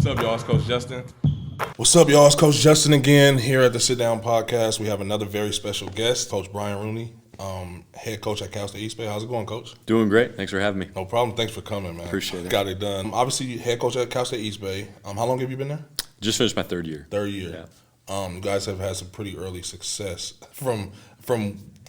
What's up, y'all? It's Coach Justin. What's up, y'all? It's Coach Justin again here at the Sit Down Podcast. We have another very special guest, Coach Bryan Rooney, head coach at Cal State East Bay. How's it going, Coach? Doing great. Thanks for having me. No problem. Thanks for coming, man. Appreciate it. Got it done. Obviously, head coach at Cal State East Bay. How long have you been there? Just finished my third year. Third year. Yeah. You guys have had some pretty early success from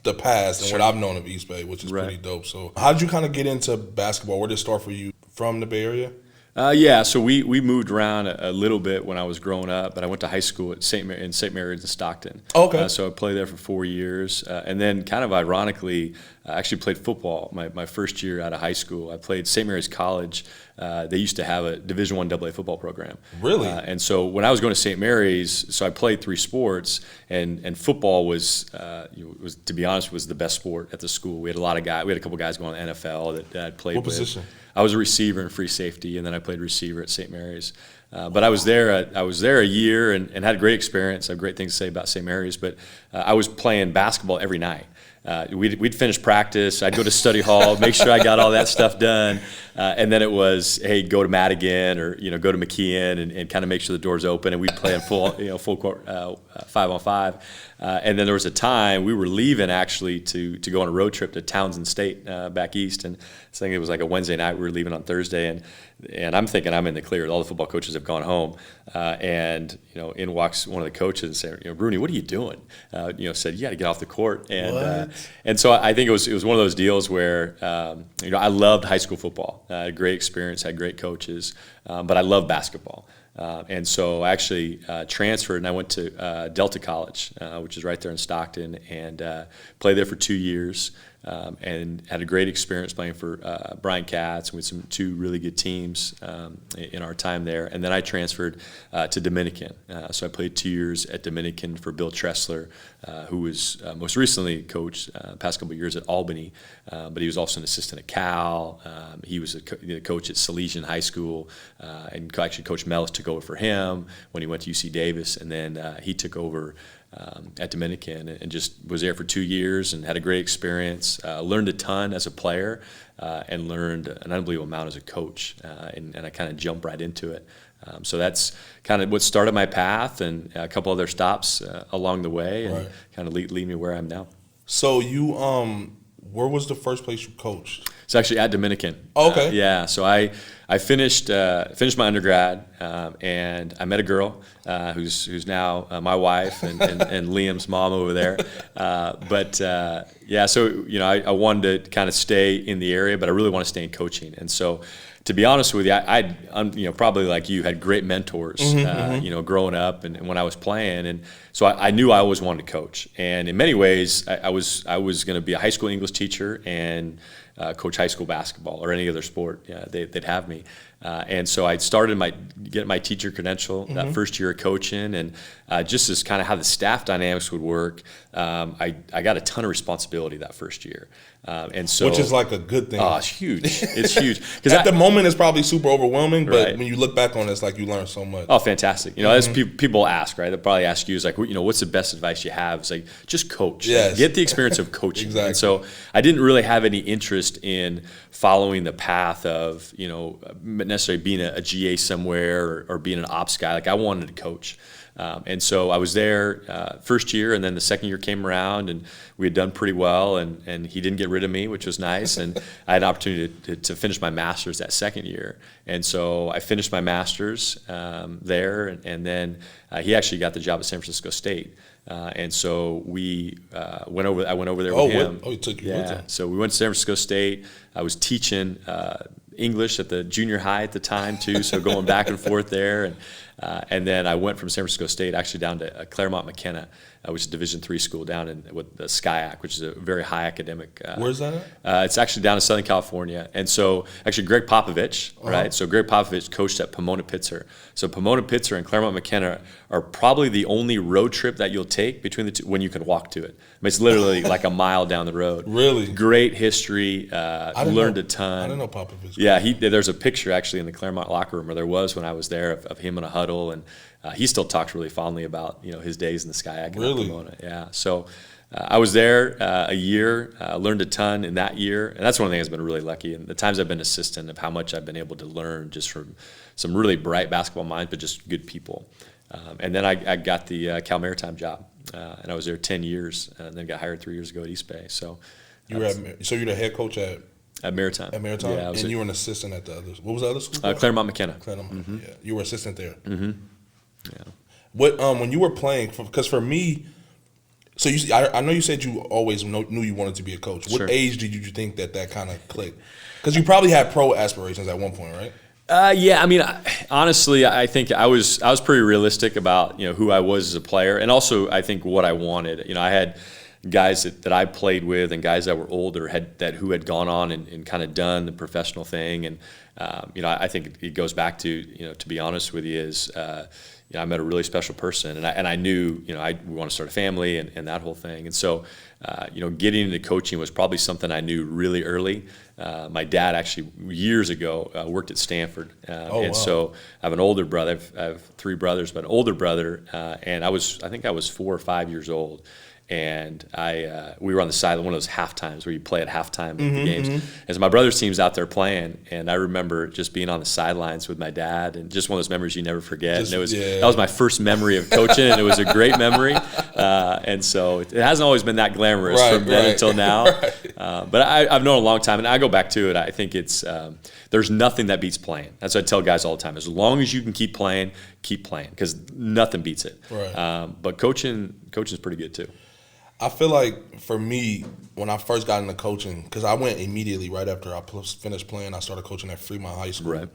the past and Sure. what I've known of East Bay, which is Right. pretty dope. So how did you kind of get into basketball? Where did it start for you from the Bay Area? So we moved around a little bit when I was growing up, but I went to high school at St. Mary's in Stockton. Okay. So I played there for 4 years, and then kind of ironically, I actually played football my first year out of high school. I played St. Mary's College. They used to have a Division I AA football program. Really? And so when I was going to St. Mary's, so I played 3 sports, and football was to be honest, was the best sport at the school. We had a couple guys going to the NFL that I'd played with. What position? I was a receiver and free safety, and then I played receiver at St. Mary's. But I was there a year and had a great experience. I have great things to say about St. Mary's. But I was playing basketball every night. We'd finish practice. I'd go to study hall, make sure I got all that stuff done, and then it was, hey, go to Madigan or go to McKeon and kind of make sure the door's open, and we'd play in full court 5-on-5. And then there was a time we were leaving actually to go on a road trip to Townsend State back east, and I think it was like a Wednesday night. We were leaving on Thursday, and I'm thinking I'm in the clear. All the football coaches have gone home, and in walks one of the coaches and said, Rooney, what are you doing? Said you got to get off the court, and so I think it was one of those deals where I loved high school football. I had a great experience, had great coaches, but I loved basketball. And so I actually transferred, and I went to Delta College, which is right there in Stockton, and played there for 2 years, and had a great experience playing for Brian Katz with two really good teams in our time there. And then I transferred to Dominican. So I played 2 years at Dominican for Bill Tressler, who was most recently coached past couple of years at Albany, but he was also an assistant at Cal. He was a coach at Salesian High School, and actually Coach Mellis took over for him when he went to UC Davis, and then he took over at Dominican and just was there for 2 years and had a great experience. Learned a ton as a player and learned an unbelievable amount as a coach, and I kind of jumped right into it. So that's kind of what started my path, and a couple other stops along the way, and kind of lead me where I am now. So you, where was the first place you coached? It's actually at Dominican. Oh, okay. So I finished my undergrad, and I met a girl who's now my wife and Liam's mom over there. So I wanted to kind of stay in the area, but I really want to stay in coaching. And so, to be honest with you, I probably like you, had great mentors, growing up and when I was playing, and so I knew I always wanted to coach. And in many ways, I was going to be a high school English teacher and coach high school basketball or any other sport. They'd have me. And so I started getting my teacher credential that first year of coaching, and just as kind of how the staff dynamics would work, I got a ton of responsibility that first year. And so, which is like a good thing. Oh, it's huge. It's huge. Because at the moment, it's probably super overwhelming, but Right. when you look back on it, it's like you learn so much. Oh, fantastic. As people ask, right? They'll probably ask you, is like, what's the best advice you have? It's like, just coach. Yes. Get the experience of coaching. Exactly. And so I didn't really have any interest in following the path of, necessarily being a GA somewhere or being an ops guy. Like, I wanted to coach. And so I was there first year, and then the second year came around, and we had done pretty well, and he didn't get rid of me, which was nice. And I had an opportunity to finish my master's that second year. And so I finished my master's there, and then he actually got the job at San Francisco State. And so I went over there with him. He took you with him. So we went to San Francisco State. I was teaching English at the junior high at the time too, so going back and forth there, and then I went from San Francisco State actually down to Claremont McKenna, which is a Division III school down with the SCIAC, which is a very high academic. Where's that at? It's actually down in Southern California, and so actually Greg Popovich, right? So Greg Popovich coached at Pomona-Pitzer. So Pomona-Pitzer and Claremont McKenna are probably the only road trip that you'll take between the two when you can walk to it. I mean, it's literally like a mile down the road. Really? Great history. Learned a ton. I didn't know Popovich. Yeah, there's a picture actually in the Claremont locker room, or there was when I was there, of him in a huddle, and he still talks really fondly about his days in the SCIAC and Really? Pomona. Yeah, so I was there a year, learned a ton in that year, and that's one of the things I've been really lucky. And the times I've been assistant, of how much I've been able to learn just from some really bright basketball minds, but just good people. And then I got the Cal Maritime job, and I was there 10 years, and then got hired 3 years ago at East Bay. So you're the head coach at Maritime. At Maritime, yeah, and you were an assistant at the other. What was the other school? Claremont McKenna. Claremont, yeah. You were assistant there. Mm-hmm. Yeah. What when you were playing? Because for me, so I know you said you always knew you wanted to be a coach. What Sure. age did you think that kind of clicked? Because you probably had pro aspirations at one point, right? Yeah, I mean, honestly, I think I was pretty realistic about who I was as a player, and also I think what I wanted. I had guys that I played with and guys that were older who had gone on and kind of done the professional thing, and I think it goes back to to be honest with you is. I met a really special person, and I knew, we want to start a family and that whole thing. And so, getting into coaching was probably something I knew really early. My dad actually years ago worked at Stanford, wow. So I have an older brother. I have 3 brothers, but an older brother, and I think I was 4 or 5 years old. And we were on the side of one of those half times where you play at halftime at the games. As my brother's team's out there playing, and I remember just being on the sidelines with my dad, and just one of those memories you never forget. That was my first memory of coaching, and it was a great memory. And so it hasn't always been that glamorous from then until now. But I've known a long time, and I go back to it. I think it's there's nothing that beats playing. That's what I tell guys all the time. As long as you can keep playing, because nothing beats it. Right. But coaching's pretty good too. I feel like for me, when I first got into coaching, because I went immediately right after I finished playing, I started coaching at Fremont High School. Right.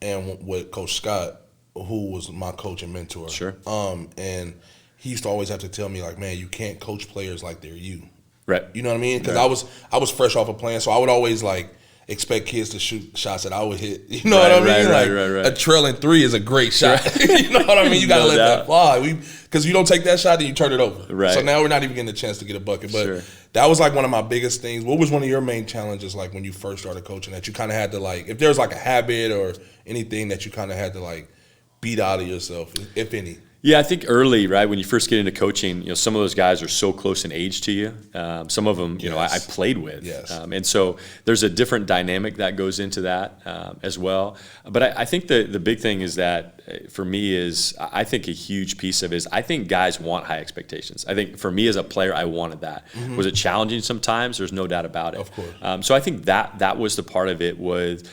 And with Coach Scott, who was my coach and mentor. Sure. And he used to always have to tell me, like, man, you can't coach players like they're you. Right. You know what I mean? Because I was fresh off of playing, so I would always, like, expect kids to shoot shots that I would hit. You know what I mean? Right. A trailing 3 is a great shot. You know what I mean? You got to let that fly. Because you don't take that shot, then you turn it over. Right. So now we're not even getting a chance to get a bucket. But Sure. that was like one of my biggest things. What was one of your main challenges, like when you first started coaching, that you kind of had to, like, if there was like a habit or anything that you kind of had to, like, beat out of yourself, if any? Yeah, I think early, right, when you first get into coaching, some of those guys are so close in age to you. Some of them, I played with. Yes. And so there's a different dynamic that goes into that as well. But I think the big thing is that for me is, I think a huge piece of it is I think guys want high expectations. I think for me as a player, I wanted that. Mm-hmm. Was it challenging sometimes? There's no doubt about it. Of course. So I think that was the part of it was,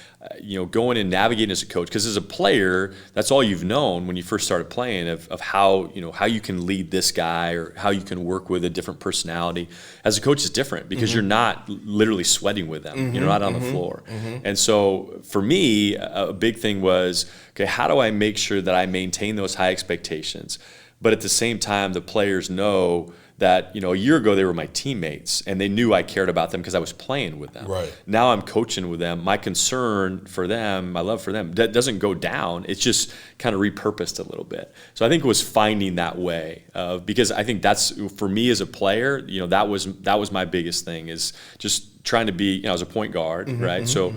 going and navigating as a coach, because as a player, that's all you've known when you first started playing of how you can lead this guy or how you can work with a different personality. As a coach, it's different because you're not literally sweating with them. You're not on the floor. And so for me, a big thing was, okay, how do I make sure that I maintain those high expectations, but at the same time, the players know that a year ago they were my teammates and they knew I cared about them because I was playing with them. Right. Now I'm coaching with them. My concern for them, my love for them, that doesn't go down. It's just kind of repurposed a little bit. So I think it was finding that way because I think that's, for me as a player, that was my biggest thing, is just trying to be, as a point guard, right? So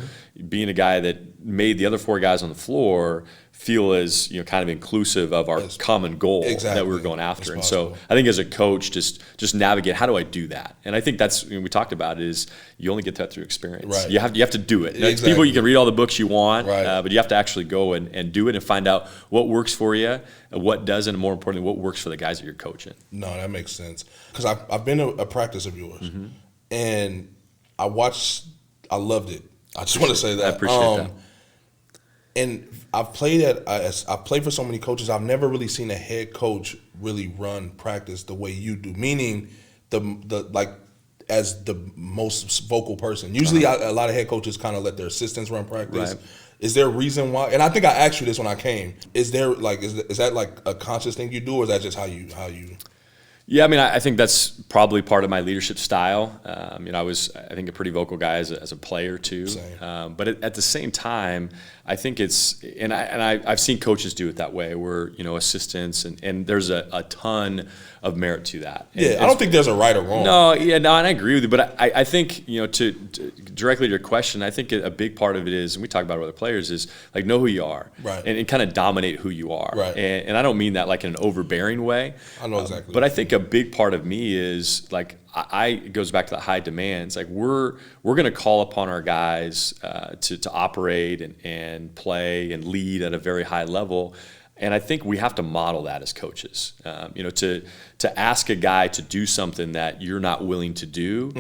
being a guy that made the other 4 guys on the floor feel as kind of inclusive of our common goal that we were going after. And so I think as a coach, just navigate, how do I do that? And I think that's, we talked about it, is you only get that through experience. Right. You have to do it. Exactly. People, you can read all the books you want, right. But you have to actually go and do it and find out what works for you, what doesn't, and more importantly, what works for the guys that you're coaching. No, that makes sense. Because I've been to a practice of yours, and I loved it. I just want to say that. I appreciate that. And I've played for so many coaches. I've never really seen a head coach really run practice the way you do. Meaning, as the most vocal person. Usually, a lot of head coaches kind of let their assistants run practice. Right. Is there a reason why? And I think I asked you this when I came. Is there is that like a conscious thing you do, or is that just how you? Yeah, I mean, I think that's probably part of my leadership style. I was, I think, a pretty vocal guy as a player too. But at the same time, I think it's, and I've seen coaches do it that way, where assistants and there's a ton of merit to that. And I don't think there's a right or wrong. And I agree with you. But I think to directly to your question, I think a big part of it is, and we talk about it with other players, is like know who you are, right, and kind of dominate who you are, right. And I don't mean that like in an overbearing way. I know exactly. But I think think a big part of me is like it goes back to the high demands. Like we're going to call upon our guys to operate and play and lead at a very high level. And I think we have to model that as coaches. To ask a guy to do something that you're not willing to do,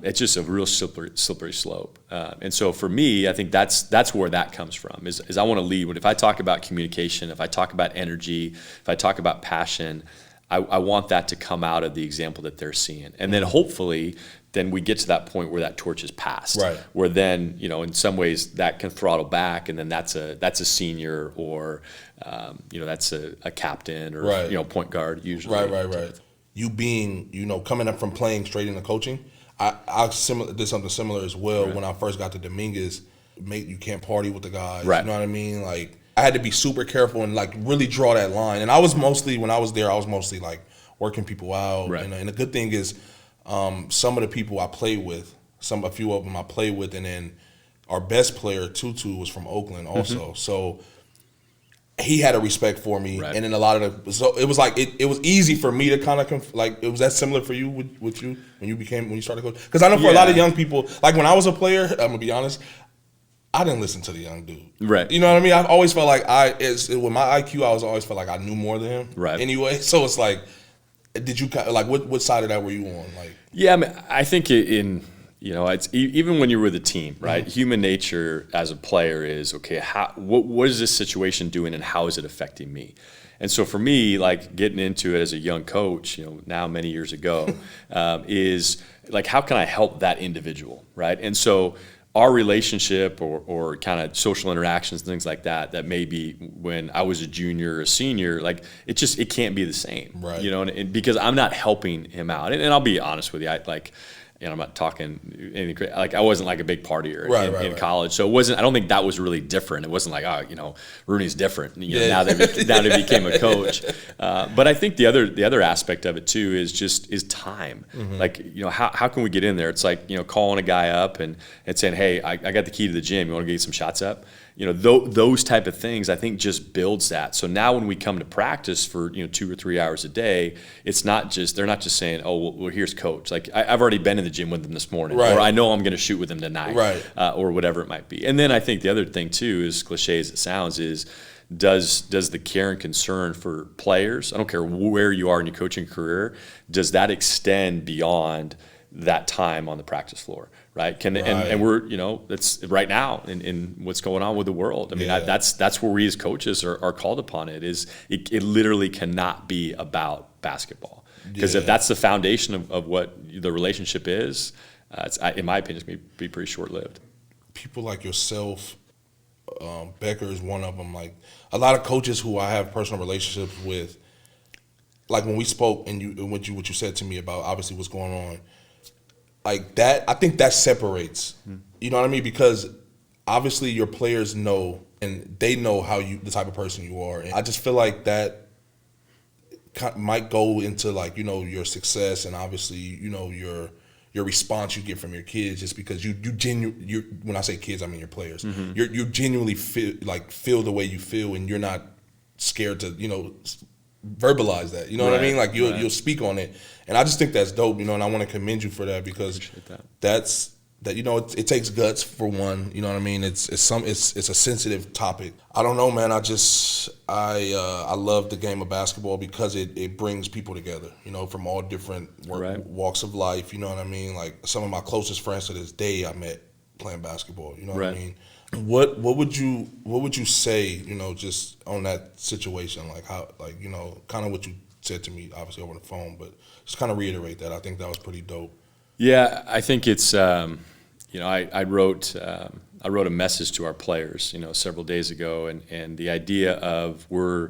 it's just a real slippery slope. And so for me, I think that's where that comes from. Is I want to lead. If I talk about communication, if I talk about energy, if I talk about passion, I want that to come out of the example that they're seeing. And then hopefully, then we get to that point where that torch is passed. Right. Where then, in some ways that can throttle back, and then that's a senior, or that's a captain, or point guard usually. Right. You being, coming up from playing straight into coaching, I did something similar as well. When I first got to Dominguez. Mate, you can't party with the guys. Right. You know what I mean? Like, I had to be super careful and like really draw that line. And I was mostly, when I was there, like working people out. Right. And the good thing is, some of the people I played with, a few of them I played with, and then our best player, Tutu, was from Oakland also. So he had a respect for me. Right. And then so it was like, it was easy for me to kind of, it was that similar for you with you when you started coaching? Because I know for a lot of young people, like when I was a player, I'm going to be honest, I didn't listen to the young dude. Right. You know what I mean? I've always felt like with my IQ, I always felt like I knew more than him. Right. Anyway, so it's like, did you like what side of that were you on? Like, yeah, I mean, I think it's even when you're with a team, right? Human nature as a player is okay. What is this situation doing, and how is it affecting me? And so for me, like getting into it as a young coach, now many years ago, is like how can I help that individual, right? And so our relationship or kind of social interactions and things like that maybe when I was a junior or a senior, like it can't be the same, right? And because I'm not helping him out, and I'll be honest with you, I'm not talking anything crazy. Like I wasn't like a big partier in college, so it wasn't. I don't think that was really different. It wasn't like Rooney's different. Now that he became a coach. But I think the other aspect of it too is time. Like how can we get in there? It's like calling a guy up and saying, hey, I got the key to the gym. You want to get some shots up? Those type of things I think just builds that. So now when we come to practice for 2 or 3 hours a day, they're not just saying, oh well here's coach. Like I've already been in the gym with them this morning, or I know I'm going to shoot with them tonight, or whatever it might be. And then I think the other thing too, as cliche as it sounds, is does the care and concern for players, I don't care where you are in your coaching career, does that extend beyond that time on the practice floor? Right. And we're, that's right now in what's going on with the world. I mean, that's where we as coaches are called upon. It literally cannot be about basketball, because if that's the foundation of what the relationship is, in my opinion, it's going to be pretty short lived. People like yourself, Becker is one of them. Like a lot of coaches who I have personal relationships with, like when we spoke and what you said to me about obviously what's going on. Like that, I think that separates. You know what I mean? Because obviously your players know, and they know the type of person you are. And I just feel like that might go into like your success, and obviously your response you get from your kids, just because you when I say kids, I mean your players. You genuinely feel the way you feel, and you're not scared to verbalize that. You know what I mean? Like you'll speak on it. And I just think that's dope, and I want to commend you for that, because it takes guts for one. You know what I mean? It's a sensitive topic. I don't know, man. I love the game of basketball because it brings people together, from all different walks of life. You know what I mean? Like some of my closest friends to this day I met playing basketball. You know what I mean? What would you say, just on that situation, like how, like, kind of what you said to me, obviously over the phone, but just kind of reiterate that. I think that was pretty dope. Yeah, I think it's, I wrote a message to our players, several days ago, and the idea of we're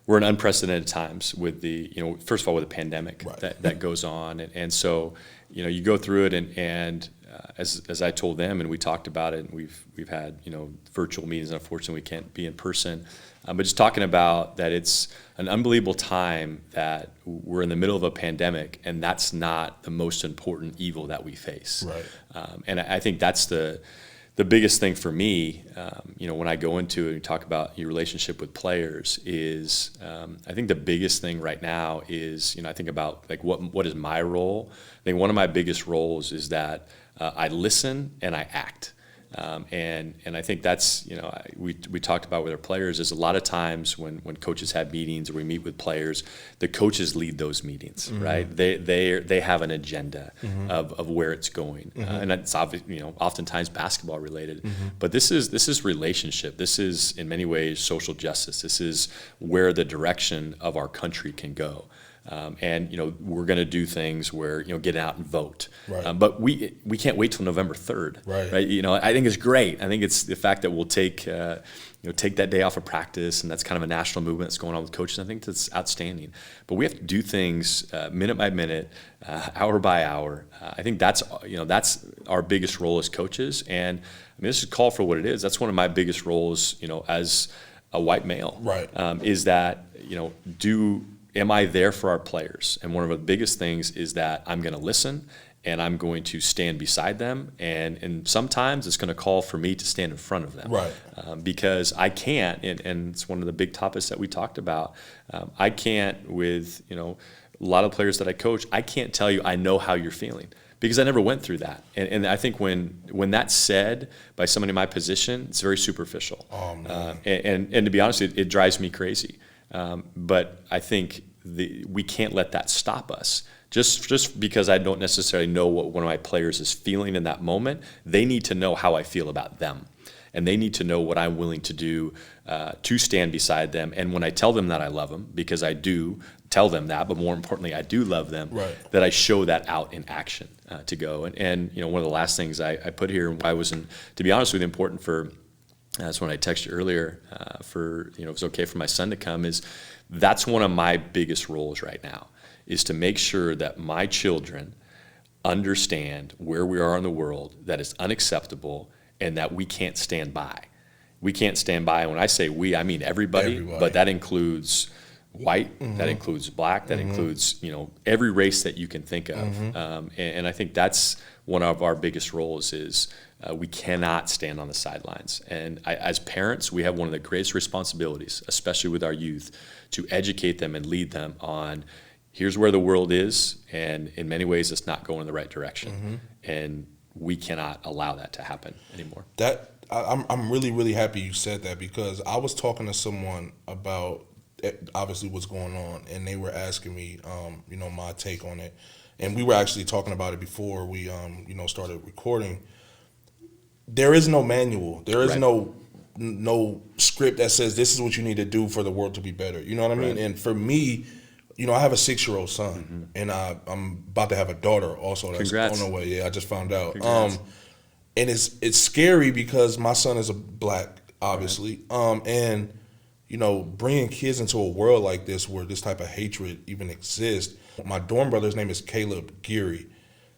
in unprecedented times with the, first of all with the pandemic that goes on, and so, you go through it, and as I told them, and we talked about it, and we've had virtual meetings. Unfortunately, we can't be in person, but just talking about that, it's an unbelievable time that we're in the middle of a pandemic, and that's not the most important evil that we face. Right. And I think that's the the biggest thing for me, when I go into it and talk about your relationship with players, is I think the biggest thing right now is, I think about like what is my role. I think one of my biggest roles is that I listen and I act. And I think that's, we talked about with our players is a lot of times when coaches have meetings or we meet with players, the coaches lead those meetings, right? They have an agenda of where it's going. And that's oftentimes basketball related, but this is relationship. This is in many ways social justice. This is where the direction of our country can go. And we're going to do things where get out and vote, right. But we can't wait till November 3rd, right? I think it's great. I think it's the fact that we'll take that day off of practice, and that's kind of a national movement that's going on with coaches. I think that's outstanding. But we have to do things minute by minute, hour by hour. I think that's our biggest role as coaches. And this is called for what it is. That's one of my biggest roles, as a white male, right? Is that am I there for our players? And one of the biggest things is that I'm going to listen and I'm going to stand beside them. And sometimes it's going to call for me to stand in front of them. Right. Because I can't, and it's one of the big topics that we talked about, I can't with, a lot of players that I coach, I can't tell you I know how you're feeling because I never went through that. And I think when that's said by somebody in my position, it's very superficial. Oh, man. And to be honest, it drives me crazy. But I think we can't let that stop us. Just because I don't necessarily know what one of my players is feeling in that moment, they need to know how I feel about them. And they need to know what I'm willing to do to stand beside them. And when I tell them that I love them, because I do tell them that, but more importantly, I do love them, right. That I show that out in action to go. And one of the last things I put here, and why wasn't, to be honest with you, important for that's when I texted you earlier if it was okay for my son to come, is that's one of my biggest roles right now, is to make sure that my children understand where we are in the world, that it's unacceptable, and that we can't stand by. We can't stand by, and when I say we, I mean everybody. But that includes white, that includes black, that includes every race that you can think of. And I think that's one of our biggest roles is we cannot stand on the sidelines. And as parents, we have one of the greatest responsibilities, especially with our youth, to educate them and lead them on here's where the world is, and in many ways it's not going in the right direction. And we cannot allow that to happen anymore. I'm really, really happy you said that, because I was talking to someone about obviously what's going on, and they were asking me, my take on it. And we were actually talking about it before we, started recording. There is no manual. There is right. no script that says this is what you need to do for the world to be better. You know what I mean? Right. And for me, I have a 6-year-old son, and I'm about to have a daughter also. That's Congrats. on the way. Yeah, I just found out. Congrats. And it's scary because my son is a black, obviously, right. And bringing kids into a world like this where this type of hatred even exists. My dorm brother's name is Caleb Geary.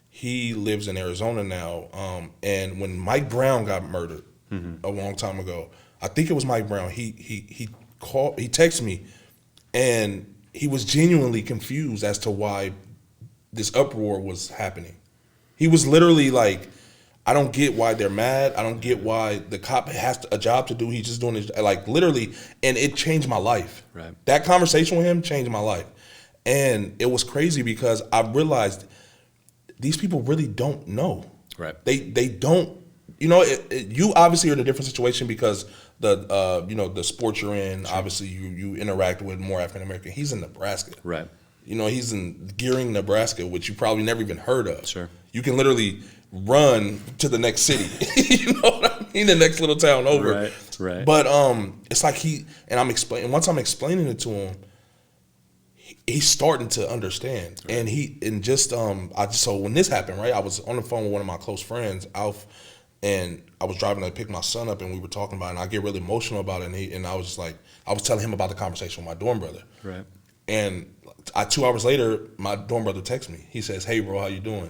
He lives in Arizona now. And when Mike Brown got murdered a long time ago, I think it was Mike Brown. He texted me, and he was genuinely confused as to why this uproar was happening. He was literally like, I don't get why they're mad. I don't get why the cop has a job to do. He's just doing his, like, literally, and it changed my life. Right. That conversation with him changed my life. And it was crazy because I realized these people really don't know. Right. They don't, you obviously are in a different situation because the sport you're in, sure. Obviously you interact with more African American. He's in Nebraska. Right. He's in Gearing, Nebraska, which you probably never even heard of. Sure. You can literally run to the next city. You know what I mean? The next little town over. Right. But it's like once I'm explaining it to him, he's starting to understand. Right. So when this happened, right, I was on the phone with one of my close friends, Alf, and I was driving to pick my son up, and we were talking about it, and I get really emotional about it, and I was just like, I was telling him about the conversation with my dorm brother. Right. And 2 hours later, my dorm brother texts me. He says, "Hey, bro, how you doing?"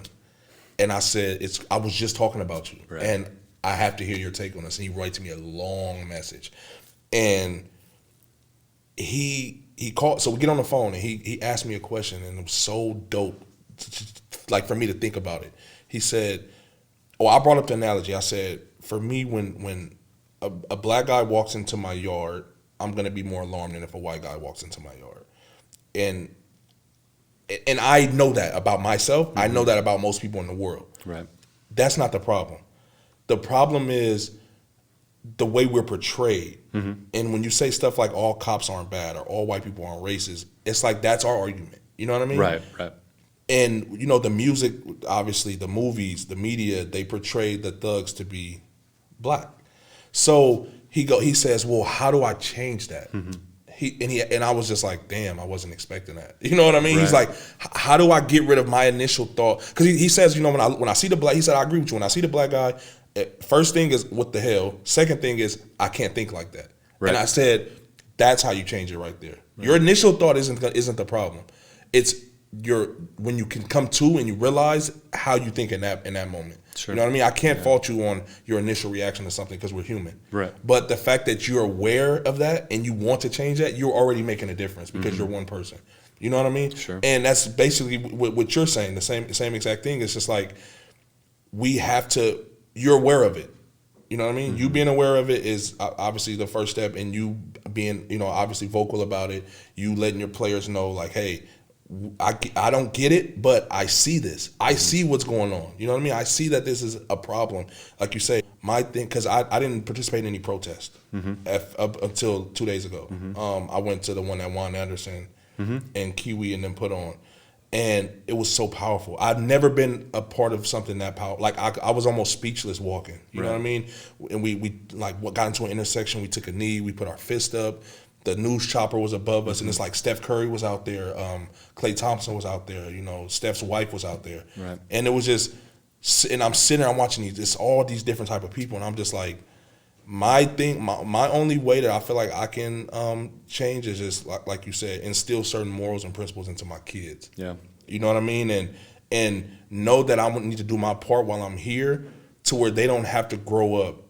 And I said, I was just talking about you, right. And I have to hear your take on this. And he writes me a long message. And he called, so we get on the phone, and he asked me a question, and it was so dope, like for me to think about it. He said, I brought up the analogy. I said, for me, when a black guy walks into my yard, I'm gonna be more alarmed than if a white guy walks into my yard, and I know that about myself. Mm-hmm. I know that about most people in the world. Right. That's not the problem. The problem is the way we're portrayed. Mm-hmm. And when you say stuff like all cops aren't bad or all white people aren't racist, it's like that's our argument. You know what I mean? Right. And, you know, the music, obviously, the movies, the media, they portray the thugs to be black. So he says, well, how do I change that? Mm-hmm. And I was just like, damn, I wasn't expecting that. You know what I mean? Right. He's like, how do I get rid of my initial thought? Because he says, you know, when I see the black, he said, I agree with you. When I see the black guy, first thing is, what the hell? Second thing is, I can't think like that. Right. And I said, that's how you change it right there. Right. Your initial thought isn't the problem. It's when you can come to and you realize how you think in that moment. Sure. You know what I mean? I can't fault you on your initial reaction to something because we're human. Right. But the fact that you're aware of that and you want to change that, you're already making a difference because you're one person. You know what I mean? Sure. And that's basically what you're saying. The same exact thing. It's just like we have to. You're aware of it. You know what I mean? Mm-hmm. You being aware of it is obviously the first step, and you being, you know, obviously vocal about it. You letting your players know, like, hey, I don't get it, but I see this. I see what's going on. You know what I mean? I see that this is a problem. Like you say, my thing, because I didn't participate in any protest up until 2 days ago. Mm-hmm. I went to the one that Juan Anderson and Kiwi and them put on. And it was so powerful. I've never been a part of something that powerful. Like I was almost speechless walking. You know what I mean? And we like got into an intersection. We took a knee. We put our fist up. The news chopper was above us, and it's like Steph Curry was out there. Klay Thompson was out there. You know, Steph's wife was out there. Right. And it was just, and I'm sitting there, I'm watching all these different type of people, and I'm just like, my only way that I feel like I can change is just like you said, instill certain morals and principles into my kids. Yeah, you know what I mean, and know that I need to do my part while I'm here, to where they don't have to grow up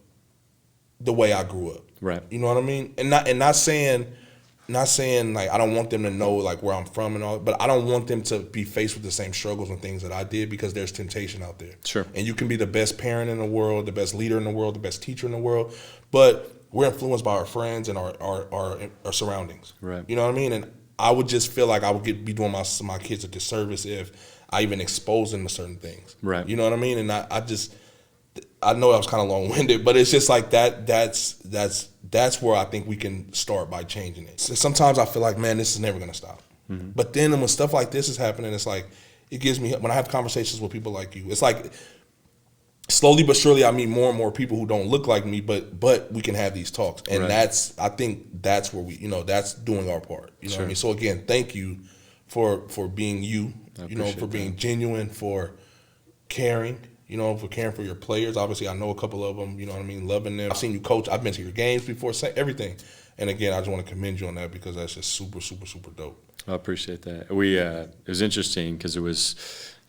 the way I grew up. Right. You know what I mean, and not saying like I don't want them to know like where I'm from and all, but I don't want them to be faced with the same struggles and things that I did, because there's temptation out there. Sure. And you can be the best parent in the world, the best leader in the world, the best teacher in the world, but we're influenced by our friends and our surroundings. Right. You know what I mean? And I would just feel like I would be doing my kids a disservice if I even expose them to certain things. Right. You know what I mean? And I know I was kind of long-winded, but it's just like that's where I think we can start by changing it. So sometimes I feel like, man, this is never going to stop. Mm-hmm. But then when stuff like this is happening, it's like, it gives me, when I have conversations with people like you, it's like slowly but surely I meet more and more people who don't look like me, but we can have these talks. And I think that's where that's doing our part. You know what I mean? So again, thank you for being you, for being genuine, for caring. You know, for caring for your players. Obviously, I know a couple of them, you know what I mean, loving them. I've seen you coach. I've been to your games before, everything. And again, I just want to commend you on that, because that's just super, super, super dope. I appreciate that. It was interesting because I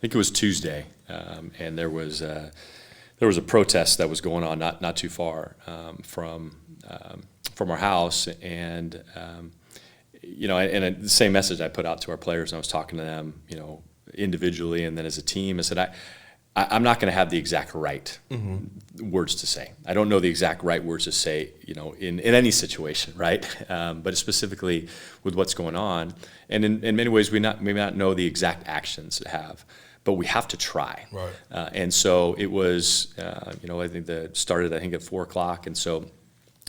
think it was Tuesday, and there was a protest that was going on not too far from our house, and and the same message I put out to our players, and I was talking to them, individually and then as a team. I said, I'm not going to have the exact right words to say. I don't know the exact right words to say, in any situation, right? But specifically with what's going on. And in many ways, we may not know the exact actions to have, but we have to try. Right. And so it was, I think that started, at 4 o'clock. And so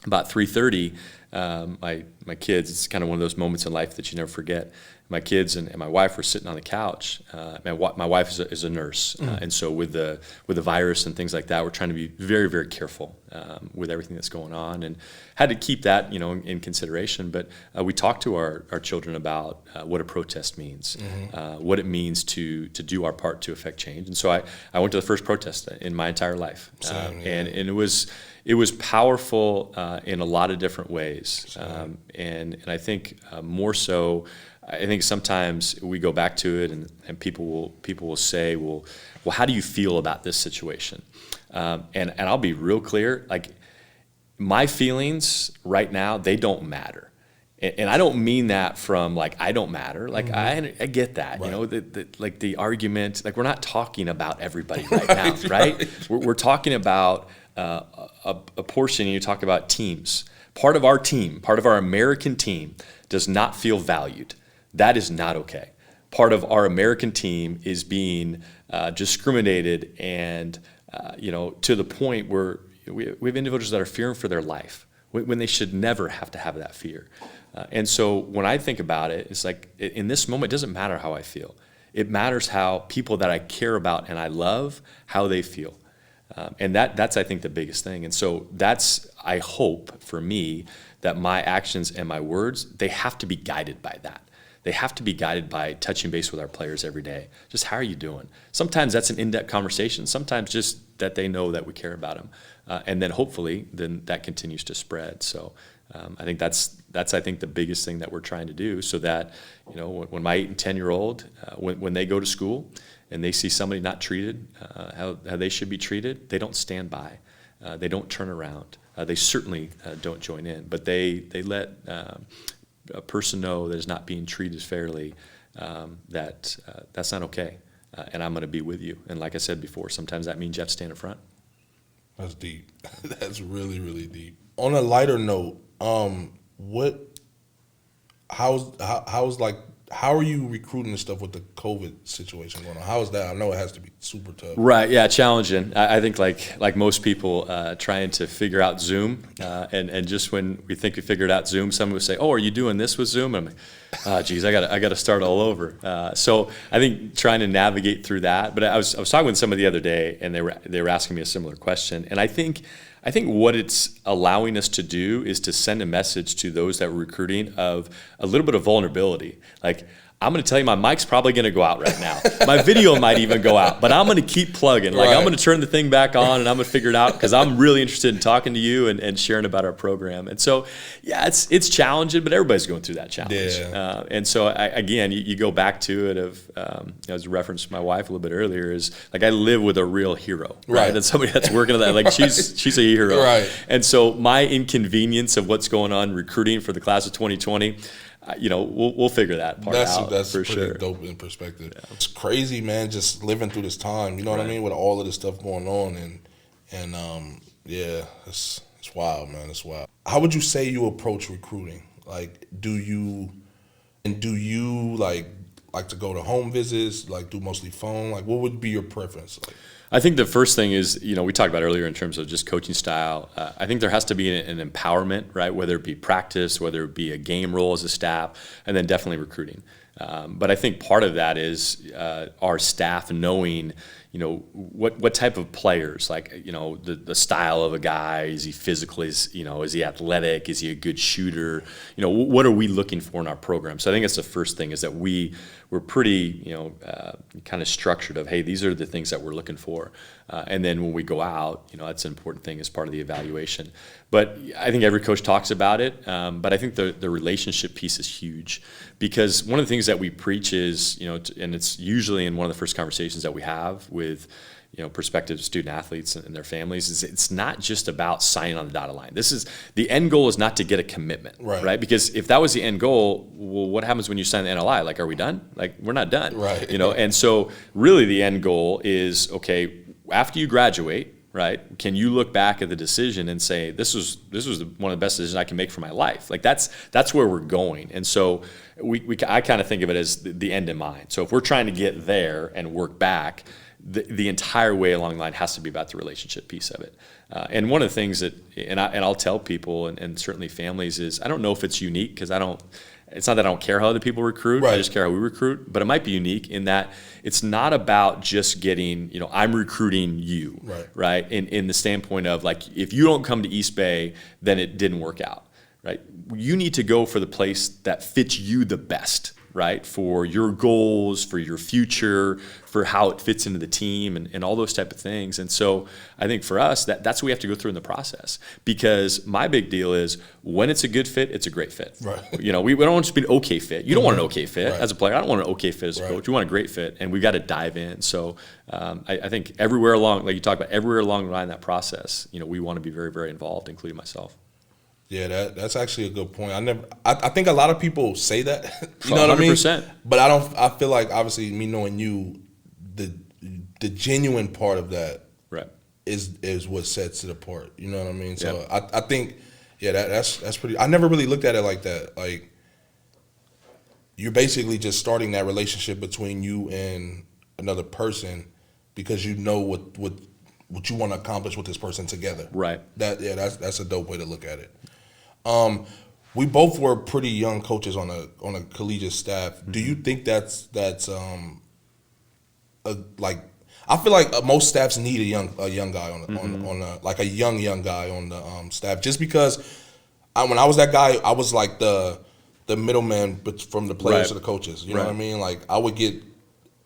about 3:30, my kids, it's kind of one of those moments in life that you never forget. My kids and my wife were sitting on the couch. My wife is a nurse, and so with the virus and things like that, we're trying to be very, very careful with everything that's going on, and had to keep that in consideration. But we talked to our children about what a protest means, what it means to do our part to affect change. And so I went to the first protest in my entire life, and it was powerful in a lot of different ways, and I think more so. I think sometimes we go back to it, and people will say, well, how do you feel about this situation? And I'll be real clear, like, my feelings right now, they don't matter. And I don't mean that from like I don't matter. Like I get that, right. The argument. Like, we're not talking about everybody right now, right? We're talking about a portion, and you talk about teams. Part of our team, part of our American team does not feel valued. That is not okay. Part of our American team is being discriminated and, to the point where we have individuals that are fearing for their life when they should never have to have that fear. And so when I think about it, it's like in this moment, it doesn't matter how I feel. It matters how people that I care about and I love, how they feel. And that's, I think, the biggest thing. And so that's, I hope for me, that my actions and my words, they have to be guided by that. They have to be guided by touching base with our players every day. Just how are you doing? Sometimes that's an in-depth conversation. Sometimes just that they know that we care about them. And then hopefully then that continues to spread. So I think that's I think the biggest thing that we're trying to do, so that when my 8 and 10-year-old when they go to school and they see somebody not treated how they should be treated, they don't stand by, they don't turn around, they certainly don't join in, but they let a person know that is not being treated fairly, that's not okay, and I'm going to be with you. And like I said before, sometimes that means you have to stand in front. That's deep. That's really, really deep. On a lighter note, how are you recruiting and stuff with the COVID situation going on? How is that? I know it has to be super tough. Right. Yeah. Challenging. I think like most people trying to figure out Zoom, and just when we think we figured out Zoom, someone would say, "Oh, are you doing this with Zoom?" And I'm like, geez, I got to start all over. So I think trying to navigate through that. But I was talking with somebody the other day, and they were asking me a similar question, and I think what it's allowing us to do is to send a message to those that we're recruiting of a little bit of vulnerability. Like, I'm going to tell you, my mic's probably going to go out right now. My video might even go out, but I'm going to keep plugging. Like, I'm going to turn the thing back on, and I'm going to figure it out, because I'm really interested in talking to you and sharing about our program. And so, yeah, it's challenging, but everybody's going through that challenge. Yeah. And so, again, you go back to it of, as a reference to my wife a little bit earlier, is like I live with a real hero, right? That's somebody that's working on that. Like, she's a hero. Right. And so my inconvenience of what's going on recruiting for the class of 2020, we'll figure that part out. That's for pretty sure. dope in perspective. Yeah. It's crazy, man, just living through this time. You know what I mean, with all of this stuff going on, and yeah, it's wild, man. It's wild. How would you say you approach recruiting? Like, do you like to go to home visits? Like, do mostly phone? Like, what would be your preference? Like, I think the first thing is, we talked about earlier in terms of just coaching style. I think there has to be an empowerment, right? Whether it be practice, whether it be a game role as a staff, and then definitely recruiting. But I think part of that is our staff knowing, what type of players, like, the style of a guy. Is he physically, is he athletic? Is he a good shooter? What are we looking for in our program? So I think that's the first thing, is that we're pretty, kind of structured of, hey, these are the things that we're looking for. And then when we go out, that's an important thing as part of the evaluation. But I think every coach talks about it. But I think the relationship piece is huge, because one of the things that we preach is, and it's usually in one of the first conversations that we have with, prospective student athletes and their families, is it's not just about signing on the dotted line. The end goal is not to get a commitment, right? Because if that was the end goal, well, what happens when you sign the NLI? Like, are we done? Like, we're not done, right? And so really the end goal is, okay, after you graduate, right, can you look back at the decision and say, this was one of the best decisions I can make for my life? Like, that's where we're going. And so I kind of think of it as the end in mind. So if we're trying to get there and work back, the entire way along the line has to be about the relationship piece of it. And one of the things that, and I'll tell people, and certainly families, is I don't know if it's unique, because it's not that I don't care how other people recruit, right. I just care how we recruit, but it might be unique in that it's not about just getting, I'm recruiting you, right? In the standpoint of, like, if you don't come to East Bay, then it didn't work out, right? You need to go for the place that fits you the best, right? For your goals, for your future, for how it fits into the team, and all those type of things. And so I think for us, that's what we have to go through in the process, because my big deal is, when it's a good fit, it's a great fit. Right. We don't want to just be an okay fit. You don't want an okay fit as a player. I don't want an okay fit as a coach. We want a great fit, and we've got to dive in. So I think everywhere along, like you talked about, everywhere along the line in that process, we want to be very, very involved, including myself. Yeah, that's actually a good point. I think a lot of people say that, you know what 100%. I mean? But I feel like, obviously, me knowing you, the genuine part of that, right, is what sets it apart. You know what I mean? So Yep. I think, yeah, that's pretty. I never really looked at it like that. Like, you're basically just starting that relationship between you and another person because you know what you want to accomplish with this person together. Right. That's a dope way to look at it. We both were pretty young coaches on a collegiate staff. Do you think that's like, I feel like most staffs need a young guy on a young guy on the staff, just because when I was that guy, I was like the middleman from the players to the coaches. You know what I mean? Like, I would get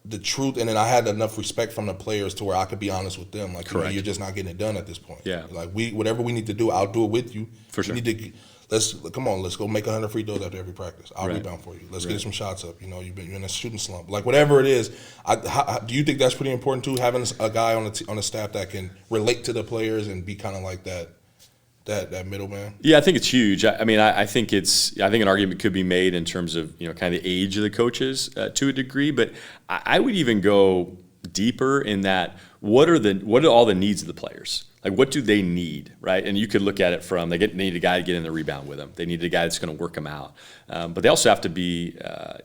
the truth, and then I had enough respect from the players to where I could be honest with them. Like, you're just not getting it done at this point. Yeah. Like, whatever we need to do, I'll do it with you. For sure. We need to let's go make 100 free throws after every practice. I'll rebound for you. Let's get some shots up. You know, you're in a shooting slump. Like, whatever it is, do you think that's pretty important too? Having a guy on the staff that can relate to the players and be kind of like that middleman. Yeah, I think it's huge. I mean, I think an argument could be made in terms of, you know, kind of the age of the coaches to a degree, but I would even go deeper in that. What are all the needs of the players? Like, what do they need, right? And you could look at it from they need a guy to get in the rebound with them. They need a guy that's going to work them out. But they also have to be,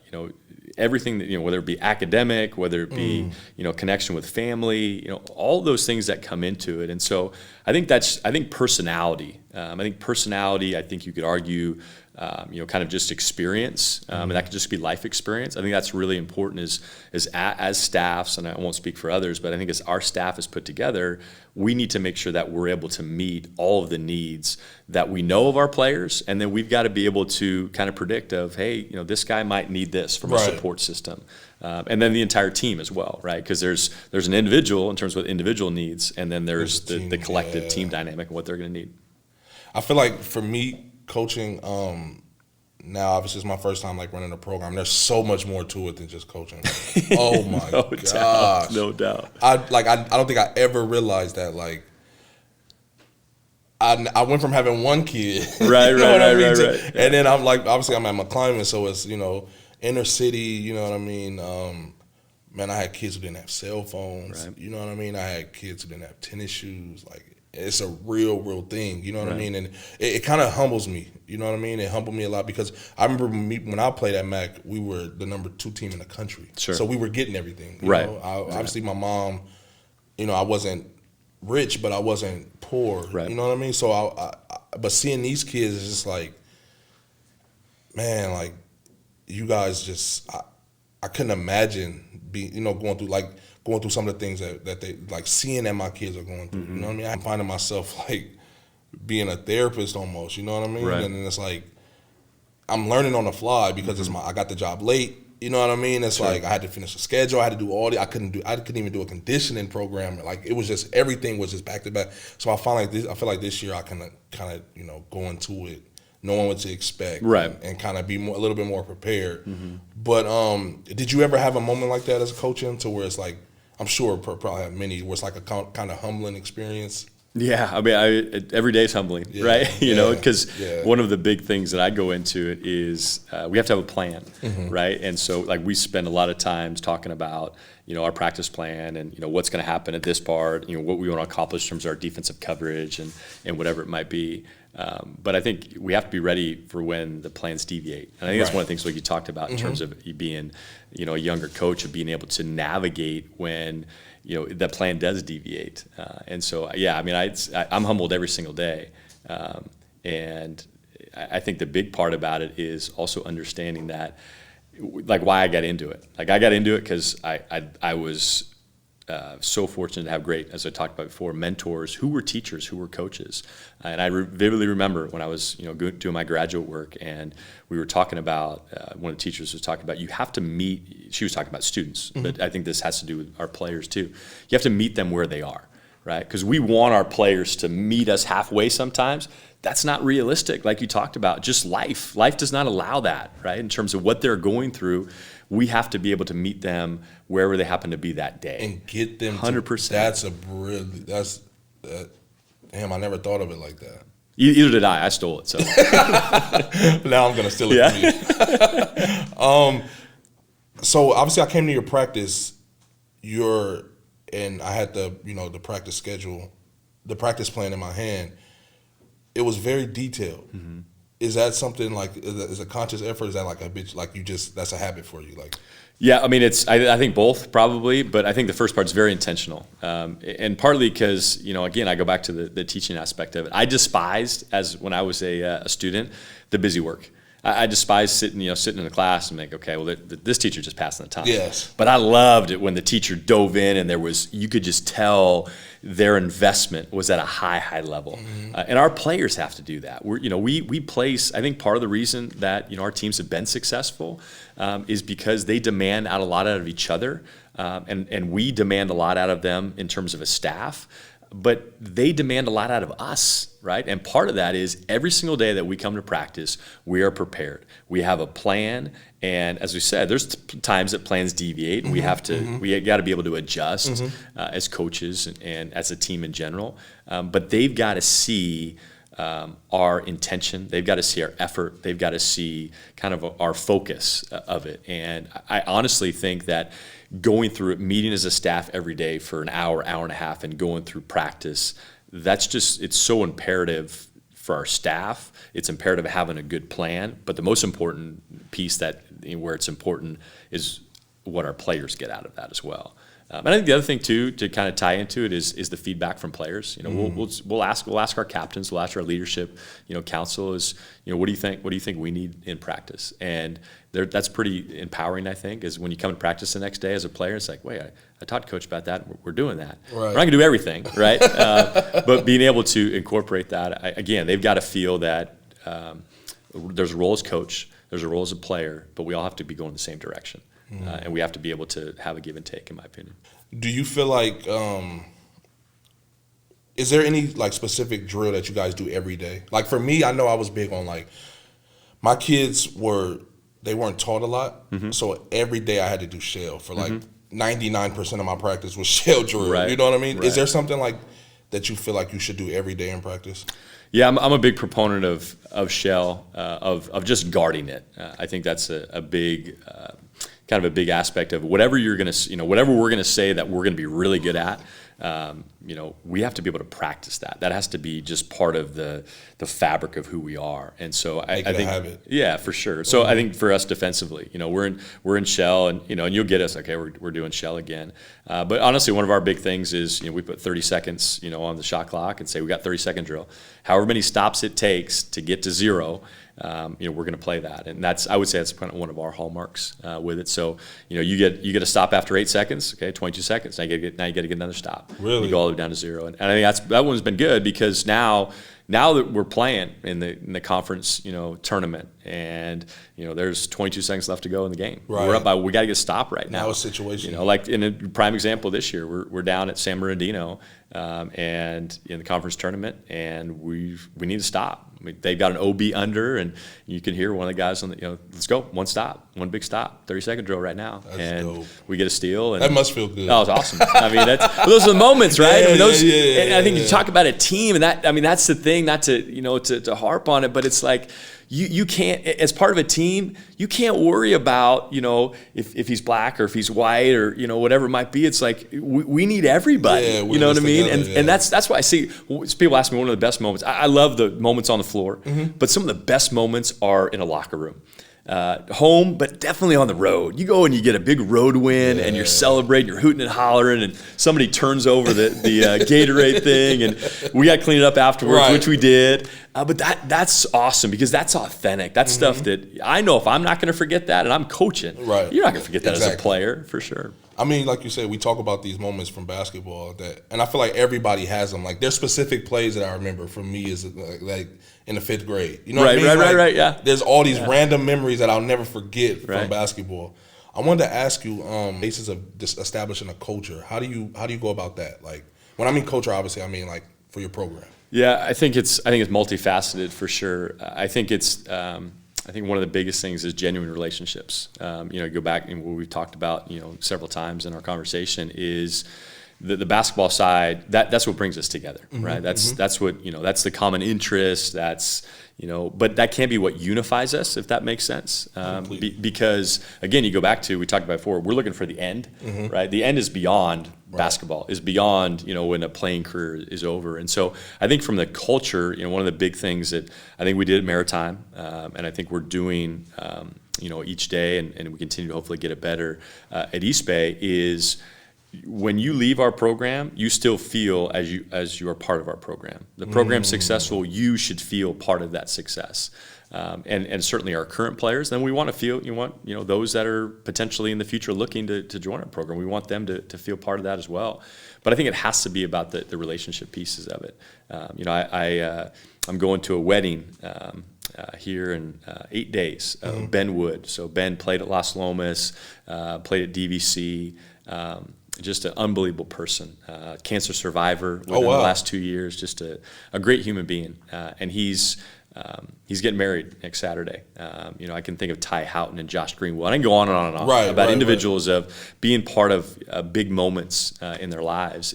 you know, everything that, you know, whether it be academic, whether it be, you know, connection with family, you know, all those things that come into it. And so I think personality. I think you could argue, you know, kind of just experience, and that could just be life experience. I think that's really important as staffs, and I won't speak for others, but I think as our staff is put together, we need to make sure that we're able to meet all of the needs that we know of our players, and then we've got to be able to kind of predict of, hey, you know, this guy might need this from a support system, and then the entire team as well, right? Because there's an individual in terms of what individual needs, and then there's the collective team dynamic and what they're going to need. I feel like for me, coaching, now obviously it's my first time like running a program. There's so much more to it than just coaching. Oh my gosh. No doubt. I don't think I ever realized that. Like, I went from having one kid, right. And then I'm like, obviously I'm at McClymonds, so it's, you know, inner city, you know what I mean? Man, I had kids who didn't have cell phones, you know what I mean? I had kids who didn't have tennis shoes, like, it's a real thing, you know what I mean? And it kind of humbles me, you know what I mean? It humbled me a lot because I remember when I played at MAC, we were the number 2 team in the country. Sure. So we were getting everything. You know? Obviously, my mom, you know, I wasn't rich, but I wasn't poor. Right. You know what I mean? So but seeing these kids is just like, man, like, you guys just, I couldn't imagine going through some of the things that they, like, seeing that my kids are going through. You know what I mean? I'm finding myself like being a therapist almost, you know what I mean? And then it's like I'm learning on the fly because I got the job late, you know what I mean? It's like I had to finish the schedule, I had to do all the I couldn't even do a conditioning program. Like, it was just, everything was just back to back. So I feel like this year I can kind of, you know, go into it knowing what to expect, and kind of be a little bit more prepared. But did you ever have a moment like that as a coach to where it's like, I'm sure probably have many, where it's like a kind of humbling experience? Yeah, I mean, every day is humbling, right? You know, because one of the big things that I go into it is we have to have a plan, right? And so, like, we spend a lot of times talking about, you know, our practice plan and, you know, what's going to happen at this part, you know, what we want to accomplish in terms of our defensive coverage and whatever it might be. But I think we have to be ready for when the plans deviate. And I think that's one of the things like you talked about in terms of you being, you know, a younger coach, of being able to navigate when, you know, that plan does deviate. And so, yeah, I mean, I'm humbled every single day. And I think the big part about it is also understanding that, like, why I got into it. Like, I got into it because I was so fortunate to have great, as I talked about before, mentors who were teachers, who were coaches. And I vividly remember when I was, you know, doing my graduate work, and we were talking about, one of the teachers was talking about, you have to meet, she was talking about students, but I think this has to do with our players too. You have to meet them where they are, right? Because we want our players to meet us halfway sometimes. That's not realistic, like you talked about. Just life does not allow that, right? In terms of what they're going through, we have to be able to meet them wherever they happen to be that day and get them 100%. Damn, I never thought of it like that. Either did I stole it, so now I'm gonna steal it from you. So obviously I came to your practice, and I had the practice schedule the practice plan in my hand, it was very detailed. Is that something like is a conscious effort? Is that like a bitch like you just that's a habit for you? Like, yeah, I mean I think both probably, but I think the first part is very intentional, and partly because again I go back to the teaching aspect of it. I despised as when I was a student the busy work. I despised sitting in a class and like, okay, well, this teacher just passing the time. Yes. But I loved it when the teacher dove in and you could just tell their investment was at a high level. And our players have to do that. We place, I think part of the reason that, our teams have been successful is because they demand a lot out of each other. And we demand a lot out of them in terms of a staff. But they demand a lot out of us, right? And part of that is every single day that we come to practice, we are prepared. We have a plan, and as we said, there's times that plans deviate, and we got to be able to adjust as coaches and as a team in general. But they've got to see our intention. They've got to see our effort. They've got to see kind of our focus of it. And I honestly think that going through it, meeting as a staff every day for an hour and a half and going through practice, it's so imperative for our staff. It's imperative having a good plan, but the most important piece where it's important is what our players get out of that as well. And I think the other thing too, to kind of tie into it, is the feedback from players. We'll ask our captains, we'll ask our leadership, council is, what do you think? What do you think we need in practice? And that's pretty empowering, I think, is when you come to practice the next day as a player, it's like, wait, I talked to coach about that. We're doing that. Right. We're not gonna do everything, right? But being able to incorporate that, again, they've got to feel that there's a role as coach, there's a role as a player, but we all have to be going the same direction. And we have to be able to have a give and take, in my opinion. Do you feel like, is there any like specific drill that you guys do every day? Like for me, I know I was big on like, my kids they weren't taught a lot. So every day I had to do shell for like 99% of my practice was shell drill. Right. You know what I mean? Right. Is there something like that you feel like you should do every day in practice? Yeah, I'm a big proponent of shell, of just guarding it. I think that's a big, kind of a big aspect of whatever we're going to say that we're going to be really good at. We have to be able to practice that. That has to be just part of the fabric of who we are. And so I think, habit. Yeah, for sure. So I think for us defensively, we're in shell, and and you'll get us. Okay, we're doing shell again. But honestly, one of our big things is we put 30 seconds on the shot clock and say we got 30-second drill. However many stops it takes to get to zero. We're going to play that, and I would say that's kind of one of our hallmarks with it. So you get a stop after 8 seconds, okay, 22 seconds. Now you got to get another stop. Really, you go all the way down to zero, and I think that one's been good because now that we're playing in the conference tournament, and there's 22 seconds left to go in the game. Right. We're up by we got to get a stop right now. Now a situation. Like in a prime example this year, we're down at San Bernardino, and in the conference tournament, and we need to stop. They've got an OB under, and you can hear one of the guys on the, let's go, one stop, one big stop, 30-second drill right now. That's and dope. We get a steal. And that must feel good. Oh, it's awesome. I mean, those are the moments, right? Yeah, and I think you talk about a team, and that's the thing, not to, to harp on it, but it's like, you can't, as part of a team, you can't worry about, if he's black or if he's white or, whatever it might be. It's like, we need everybody, you know what I mean? Together, and that's why I see, people ask me one of the best moments. I love the moments on the floor, but some of the best moments are in a locker room. Home, but definitely on the road. You go and you get a big road win, and you're celebrating, you're hooting and hollering, and somebody turns over the Gatorade thing, and we got to clean it up afterwards, which we did. But that's awesome because that's authentic. That's stuff that I know if I'm not going to forget that, and I'm coaching, you're not going to forget that as a player, for sure. I mean, like you said, we talk about these moments from basketball and I feel like everybody has them. Like there's specific plays that I remember from me as like in the 5th grade. You know what I mean? Right, yeah. There's all these random memories that I'll never forget from basketball. I wanted to ask you, basis of just establishing a culture. How do you go about that? Like when I mean culture, obviously I mean like for your program. Yeah, I think it's multifaceted for sure. I think one of the biggest things is genuine relationships. Go back and what we've talked about, several times in our conversation is the basketball side. That's what brings us together, right? That's what that's the common interest. But that can't be what unifies us, if that makes sense. Because again, you go back to we talked about before. We're looking for the end, right? The end is beyond basketball, is beyond, when a playing career is over. And so I think from the culture, one of the big things that I think we did at Maritime, and I think we're doing, each day, and we continue to hopefully get it better at East Bay, is when you leave our program, you still feel as you are part of our program. The program's successful, you should feel part of that success. And certainly our current players, then we want to feel, those that are potentially in the future looking to join our program, we want them to feel part of that as well. But I think it has to be about the relationship pieces of it. I'm going to a wedding here in 8 days of Ben Wood. So Ben played at Las Lomas, played at DVC, just an unbelievable person, cancer survivor within the last 2 years, just a great human being. And he's getting married next Saturday. I can think of Ty Houghton and Josh Greenwell. I can go on and on and on about individuals of being part of big moments in their lives.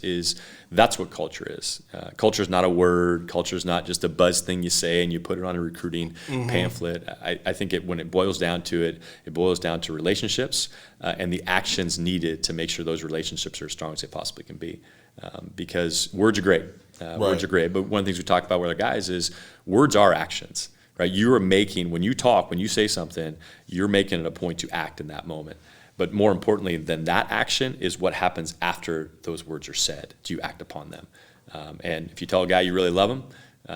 That's what culture is. Culture is not a word. Culture is not just a buzz thing you say and you put it on a recruiting pamphlet. I think when it boils down to it, it boils down to relationships and the actions needed to make sure those relationships are as strong as they possibly can be. Because words are great. Words are great, but one of the things we talk about with our guys is words are actions, right? You are making, when you talk, when you say something, you're making it a point to act in that moment. But more importantly than that action is what happens after those words are said. Do you act upon them? And if you tell a guy you really love him,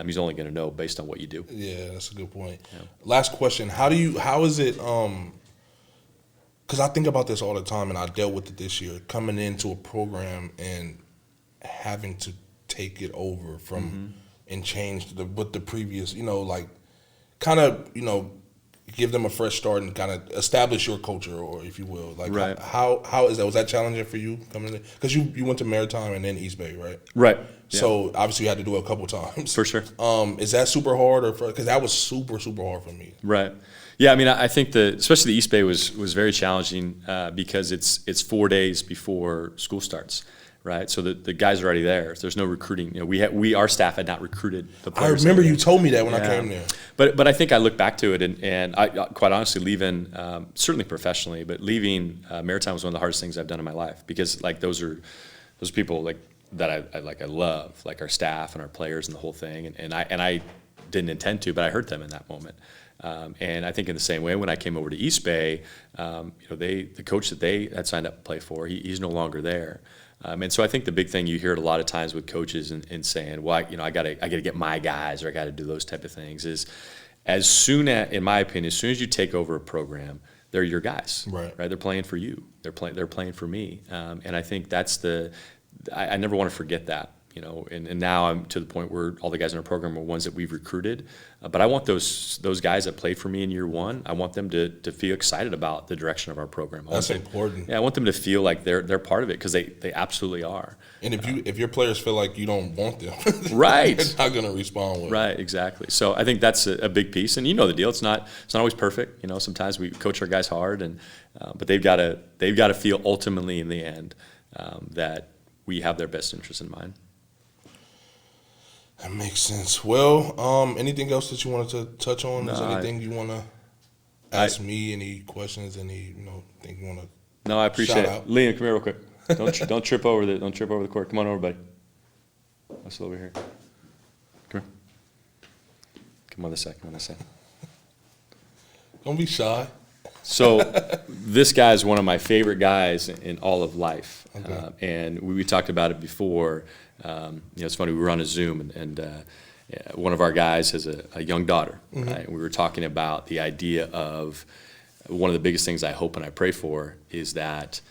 he's only going to know based on what you do. Yeah, that's a good point. Yeah. Last question. How is it, because I think about this all the time and I dealt with it this year, coming into a program and having to take it over from and change what the previous, kind of, give them a fresh start and kind of establish your culture, or if you will. How is that? Was that challenging for you coming in? Because you went to Maritime and then East Bay, right? Right. Yeah. So obviously you had to do it a couple times. For sure. Is that super hard, because that was super, super hard for me. Right. Yeah, I think especially the East Bay was very challenging because it's 4 days before school starts. Right, so the guys are already there. So there's no recruiting. Our staff had not recruited the players. I remember you told me that when I came there. But I think I look back to it, and I quite honestly, leaving certainly professionally, but leaving Maritime was one of the hardest things I've done in my life, because those people that I love, like our staff and our players and the whole thing, and I didn't intend to, but I hurt them in that moment. And I think in the same way, when I came over to East Bay, the coach that they had signed up to play for, he's no longer there. And so I think the big thing you hear it a lot of times with coaches and saying, well, I gotta get my guys, or I gotta do those type of things, is in my opinion, as soon as you take over a program, they're your guys, right? They're playing for you. They're playing for me. And I think I never want to forget that. And now I'm to the point where all the guys in our program are ones that we've recruited. But I want those guys that played for me in year one, I want them to feel excited about the direction of our program. That's important. Yeah, I want them to feel like they're part of it, because they absolutely are. And if your players feel like you don't want them, right, they're not going to respond well. Right, exactly. So I think that's a big piece. And the deal. It's not always perfect. Sometimes we coach our guys hard, but they've got to feel ultimately in the end that we have their best interest in mind. That makes sense. Well, anything else that you wanted to touch on? No, Is there anything you want to ask me? Any questions? Thing you want to? No, I appreciate it. Liam, come here real quick. Don't trip over the court. Come on over, buddy. Let's over here. Come here. Come on this side. Don't be shy. So this guy is one of my favorite guys in all of life. Okay. And we talked about it before. It's funny, we were on a Zoom, and one of our guys has a young daughter. Right? We were talking about the idea of one of the biggest things I hope and I pray for is that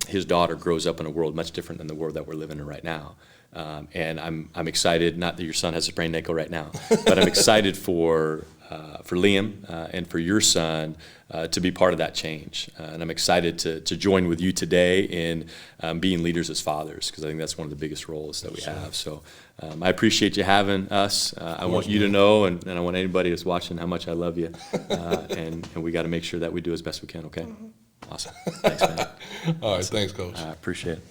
his daughter grows up in a world much different than the world that we're living in right now. And I'm excited, not that your son has a sprained ankle right now, but I'm excited for Liam and for your son to be part of that change. And I'm excited to join with you today in being leaders as fathers, because I think that's one of the biggest roles that we have. So I appreciate you having us. I want you to know, and I want anybody that's watching, how much I love you. And we got to make sure that we do as best we can, okay? Awesome. Thanks, man. All right, thanks, Coach. I appreciate it.